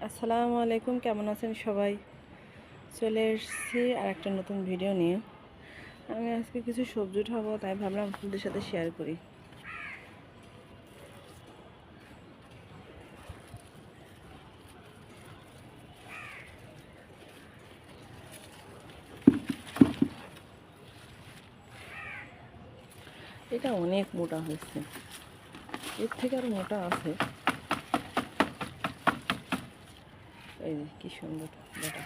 আসসালামু আলাইকুম, কেমন আছেন সবাই? চলে এসেছি আর একটা নতুন ভিডিও নিয়ে। আমি আজকে কিছু সবজি উঠাবো, তাই ভাবলাম আপনাদের সাথে শেয়ার করি। এটা অনেক মোটা হয়েছে, এর থেকে আরো মোটা আছে। এই যে কি সুন্দর মোটা।